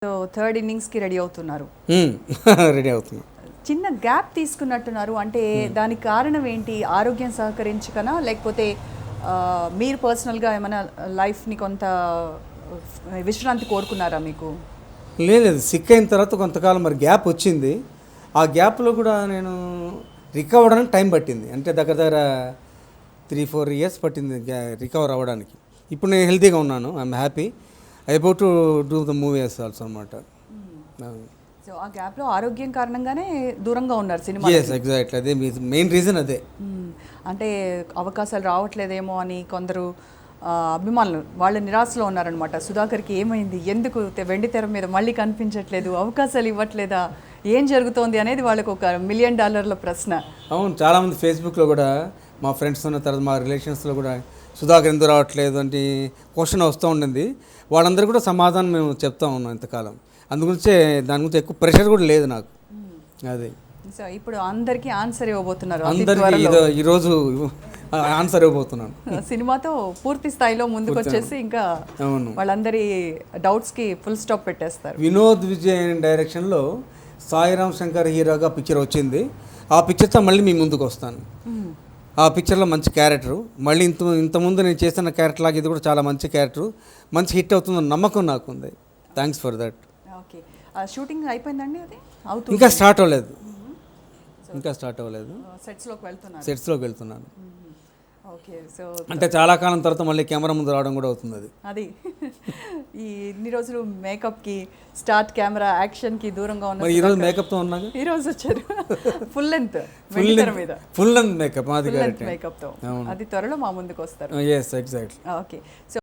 So third ఇన్నింగ్స్కి ready అవుతున్నారు. Ready అవుతున్నాం. చిన్న గ్యాప్ తీసుకున్నట్టున్నారు, అంటే దానికి కారణం ఏంటి? ఆరోగ్యం సహకరించకనా, లేకపోతే మీరు పర్సనల్గా ఏమైనా లైఫ్ని కొంత విశ్రాంతి కోరుకున్నారా మీకు? లేదు, సిక్ అయిన తర్వాత కొంతకాలం మరి గ్యాప్ వచ్చింది. ఆ గ్యాప్లో కూడా నేను రికవర్ అవ్వడానికి టైం పట్టింది. అంటే దగ్గర దగ్గర 3-4 ఇయర్స్ పట్టింది రికవర్ అవ్వడానికి. ఇప్పుడు నేను హెల్తీగా ఉన్నాను. I'm happy. I about to do the movies also అనమాట. సో ఆ గ్యాప్లో ఆరోగ్యం కారణంగానే దూరంగా ఉన్నారు సినిమా. Yes, exactly. అదే మెయిన్ రీజన్ అదే. అంటే అవకాశాలు రావట్లేదేమో అని కొందరు అభిమానులు వాళ్ళ నిరాశలో ఉన్నారనమాట. సుధాకర్కి ఏమైంది, ఎందుకు వెండి తెర మీద మళ్ళీ కనిపించట్లేదు, అవకాశాలు ఇవ్వట్లేదా, ఏం జరుగుతోంది అనేది వాళ్ళకు ఒక $1 మిలియన్ ప్రశ్న. అవును, చాలామంది ఫేస్బుక్లో కూడా మా ఫ్రెండ్స్ ఉన్న తర్వాత మా రిలేషన్స్లో కూడా సుధాకర్ ఎందుకు రావట్లేదు అంటే క్వశ్చన్ వస్తూ ఉండింది. వాళ్ళందరూ కూడా సమాధానం మేము చెప్తా ఉన్నాం ఇంతకాలం. అందుగురించే దాని గురించి ఎక్కువ ప్రెషర్ కూడా లేదు నాకు. అది సో ఇప్పుడు అందరికీ ఆన్సర్ ఇవ్వబోతున్నారు. అందరికీ ఈరోజు ఆన్సర్ ఇవ్వబోతున్నాను. సినిమాతో పూర్తి స్థాయిలో ముందుకు వచ్చేసి ఇంకా వాళ్ళందరి డౌట్స్కి ఫుల్ స్టాప్ పెట్టేస్తారు. వినోద్ విజయ్ డైరెక్షన్లో సాయిరామ్ శంకర్ హీరోగా పిక్చర్ వచ్చింది. ఆ పిక్చర్తో మళ్ళీ మీ ముందుకు వస్తాను. ఆ పిక్చర్లో మంచి క్యారెక్టరు, మళ్ళీ ఇంతకుముందు నేను చేసిన క్యారెక్టర్ లాగా ఇది కూడా చాలా మంచి క్యారెక్టరు, మంచి హిట్ అవుతుందని నమ్మకం నాకు ఉంది. Thanks for that. Okay, shooting అయిపోయిందండి? అది అవుతుంది, ఇంకా స్టార్ట్ అవ్వలేదు. సెట్స్లోకి వెళ్తున్నాను. ఓకే, సో అంటే చాలా కాలం తర్వాత మళ్ళీ కెమెరా ముందు రావడం కూడా అవుతుంది. అది ఈ ఇన్ని రోజులు మేకప్కి, స్టార్ట్ కెమెరా యాక్షన్కి దూరంగా ఉన్నారు. ఈరోజు మేకప్తో ఉన్నాక ఈరోజు వచ్చారు ఫుల్ లెంత్ మేకప్, మేకప్తో. అది త్వరలో మా ముందుకు వస్తారు. Yes, exactly. Okay, so